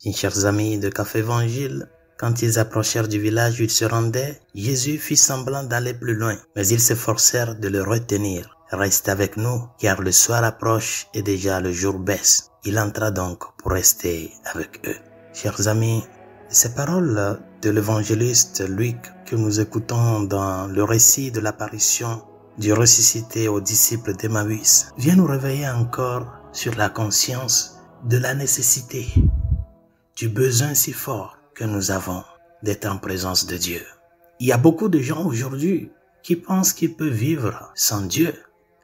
Chers amis de Café Évangile, quand ils approchèrent du village où ils se rendaient, Jésus fit semblant d'aller plus loin, mais ils s'efforcèrent de le retenir. Reste avec nous, car le soir approche et déjà le jour baisse. Il entra donc pour rester avec eux. Chers amis, ces paroles de l'évangéliste Luc que nous écoutons dans le récit de l'apparition du ressuscité aux disciples d'Emmaüs viennent nous réveiller encore sur la conscience de la nécessité, du besoin si fort que nous avons d'être en présence de Dieu. Il y a beaucoup de gens aujourd'hui qui pensent qu'ils peuvent vivre sans Dieu.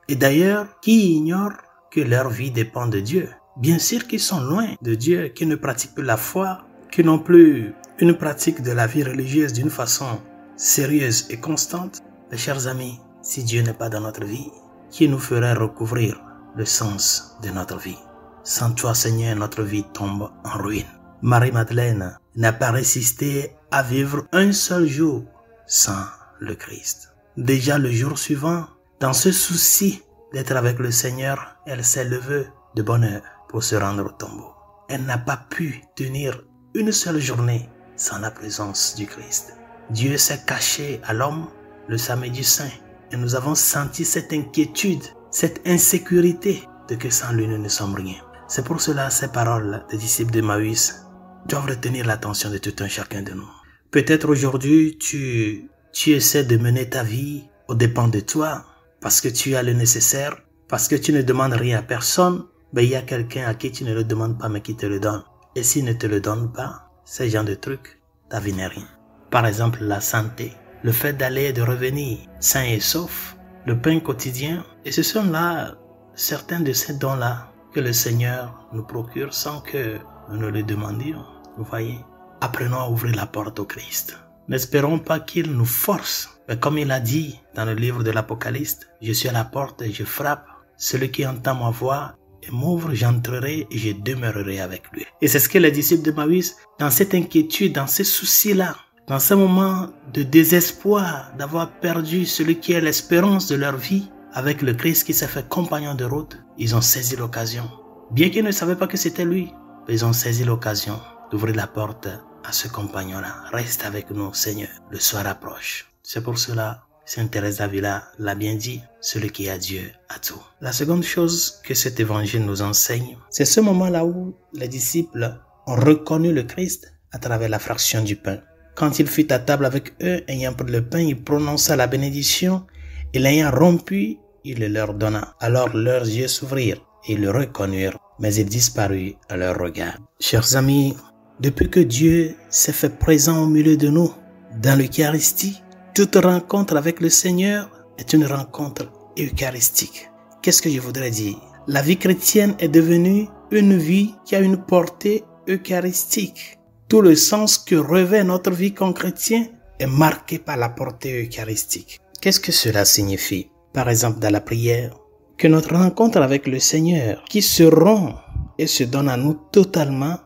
Et d'ailleurs, qui ignorent que leur vie dépend de Dieu. Bien sûr qu'ils sont loin de Dieu, qui ne pratiquent plus la foi, qui n'ont plus une pratique de la vie religieuse d'une façon sérieuse et constante. Mes chers amis, si Dieu n'est pas dans notre vie, qui nous ferait recouvrir le sens de notre vie? Sans toi, Seigneur, notre vie tombe en ruine. Marie-Madeleine n'a pas résisté à vivre un seul jour sans le Christ. Déjà le jour suivant, dans ce souci d'être avec le Seigneur, elle s'est levée de bonne heure pour se rendre au tombeau. Elle n'a pas pu tenir une seule journée sans la présence du Christ. Dieu s'est caché à l'homme le samedi saint et nous avons senti cette inquiétude, cette insécurité de que sans lui nous ne sommes rien. C'est pour cela ces paroles des disciples d'Emmaüs doivent retenir l'attention de tout un chacun de nous. Peut-être aujourd'hui tu essaies de mener ta vie aux dépens de toi, parce que tu as le nécessaire, parce que tu ne demandes rien à personne, il y a quelqu'un à qui tu ne le demandes pas mais qui te le donne. Et s'il ne te le donne pas, ces genre de trucs, ta vie n'est rien. Par exemple, la santé, le fait d'aller et de revenir sain et sauf, le pain quotidien, et ce sont là certains de ces dons-là que le Seigneur nous procure sans que nous ne le demandions. Vous voyez, apprenons à ouvrir la porte au Christ. N'espérons pas qu'il nous force. Mais comme il a dit dans le livre de l'Apocalypse, je suis à la porte et je frappe. Celui qui entend ma voix et m'ouvre, j'entrerai et je demeurerai avec lui. Et c'est ce que les disciples d'Emmaüs, dans cette inquiétude, dans ces soucis-là, dans ce moment de désespoir d'avoir perdu celui qui est l'espérance de leur vie, avec le Christ qui s'est fait compagnon de route, ils ont saisi l'occasion. Bien qu'ils ne savaient pas que c'était lui, mais ils ont saisi l'occasion d'ouvrir la porte à ce compagnon-là. Reste avec nous, Seigneur. Le soir approche. C'est pour cela, Sainte Thérèse d'Avila l'a bien dit, celui qui a Dieu a tout. La seconde chose que cet évangile nous enseigne, c'est ce moment-là où les disciples ont reconnu le Christ à travers la fraction du pain. Quand il fut à table avec eux, ayant pris le pain, il prononça la bénédiction et l'ayant rompu, il le leur donna. Alors leurs yeux s'ouvrirent et ils le reconnurent, mais il disparut à leur regard. Chers amis, depuis que Dieu s'est fait présent au milieu de nous, dans l'Eucharistie, toute rencontre avec le Seigneur est une rencontre eucharistique. Qu'est-ce que je voudrais dire? La vie chrétienne est devenue une vie qui a une portée eucharistique. Tout le sens que revêt notre vie comme chrétien est marqué par la portée eucharistique. Qu'est-ce que cela signifie? Par exemple, dans la prière, que notre rencontre avec le Seigneur, qui se rompt et se donne à nous totalement,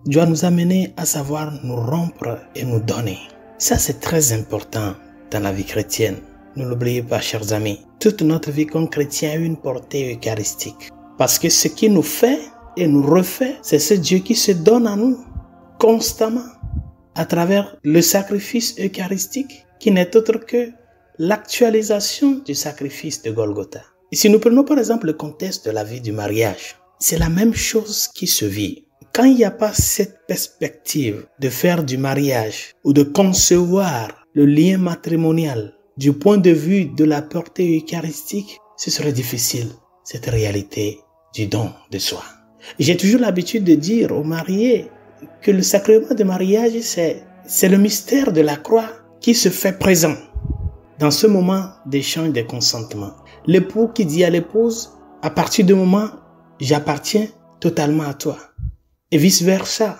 doit nous amener à savoir nous rompre et nous donner. Ça, c'est très important dans la vie chrétienne. Ne l'oubliez pas, chers amis. Toute notre vie comme chrétien a une portée eucharistique. Parce que ce qui nous fait et nous refait, c'est ce Dieu qui se donne à nous constamment à travers le sacrifice eucharistique qui n'est autre que l'actualisation du sacrifice de Golgotha. Et si nous prenons par exemple le contexte de la vie du mariage, c'est la même chose qui se vit. Quand il n'y a pas cette perspective de faire du mariage ou de concevoir le lien matrimonial du point de vue de la portée eucharistique, ce serait difficile, cette réalité du don de soi. J'ai toujours l'habitude de dire aux mariés que le sacrement de mariage, c'est le mystère de la croix qui se fait présent dans ce moment d'échange de consentement. L'époux qui dit à l'épouse, à partir du moment, j'appartiens totalement à toi. Et vice-versa.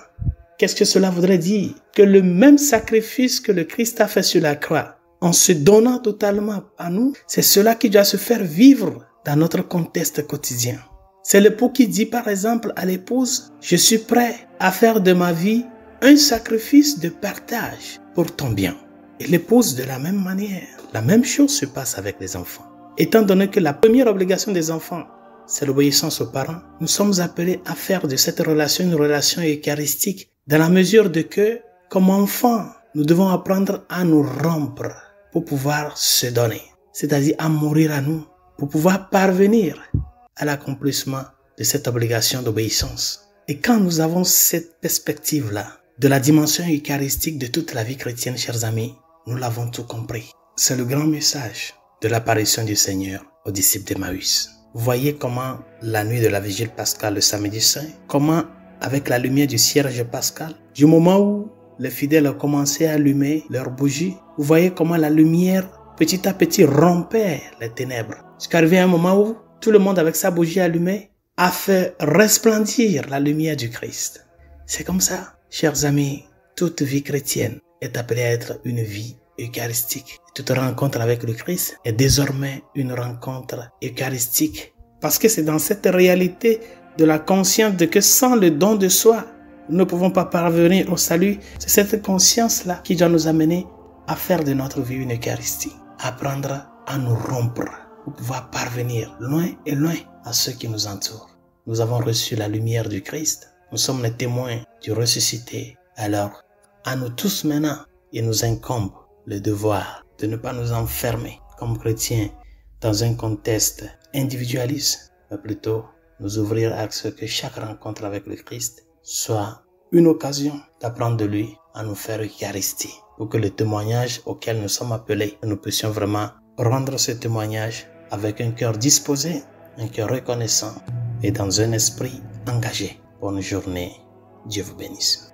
Qu'est-ce que cela voudrait dire? Que le même sacrifice que le Christ a fait sur la croix, en se donnant totalement à nous, c'est cela qui doit se faire vivre dans notre contexte quotidien. C'est l'époux qui dit par exemple à l'épouse, je suis prêt à faire de ma vie un sacrifice de partage pour ton bien. Et l'épouse de la même manière. La même chose se passe avec les enfants. Étant donné que la première obligation des enfants, c'est l'obéissance aux parents, nous sommes appelés à faire de cette relation une relation eucharistique Dans la mesure de que, comme enfants, nous devons apprendre à nous rompre pour pouvoir se donner, c'est-à-dire à mourir à nous, pour pouvoir parvenir à l'accomplissement de cette obligation d'obéissance. Et quand nous avons cette perspective-là, de la dimension eucharistique de toute la vie chrétienne, chers amis, nous l'avons tout compris. C'est le grand message de l'apparition du Seigneur aux disciples d'Emmaüs. Vous voyez comment la nuit de la vigile pascale, le samedi saint, comment avec la lumière du cierge pascal, du moment où les fidèles ont commencé à allumer leurs bougies, vous voyez comment la lumière petit à petit rompait les ténèbres. Jusqu'arrivé à un moment où tout le monde avec sa bougie allumée a fait resplendir la lumière du Christ. C'est comme ça, chers amis, toute vie chrétienne est appelée à être une vie eucharistique. Toute rencontre avec le Christ est désormais une rencontre eucharistique. Parce que c'est dans cette réalité de la conscience de que sans le don de soi, nous ne pouvons pas parvenir au salut. C'est cette conscience-là qui doit nous amener à faire de notre vie une Eucharistie. Apprendre à nous rompre pour pouvoir parvenir loin et loin à ceux qui nous entourent. Nous avons reçu la lumière du Christ. Nous sommes les témoins du ressuscité. Alors, à nous tous maintenant, il nous incombe le devoir de ne pas nous enfermer comme chrétiens dans un contexte individualiste, mais plutôt nous ouvrir à ce que chaque rencontre avec le Christ soit une occasion d'apprendre de lui à nous faire Eucharistie, pour que le témoignage auquel nous sommes appelés, nous puissions vraiment rendre ce témoignage avec un cœur disposé, un cœur reconnaissant et dans un esprit engagé. Bonne journée, Dieu vous bénisse.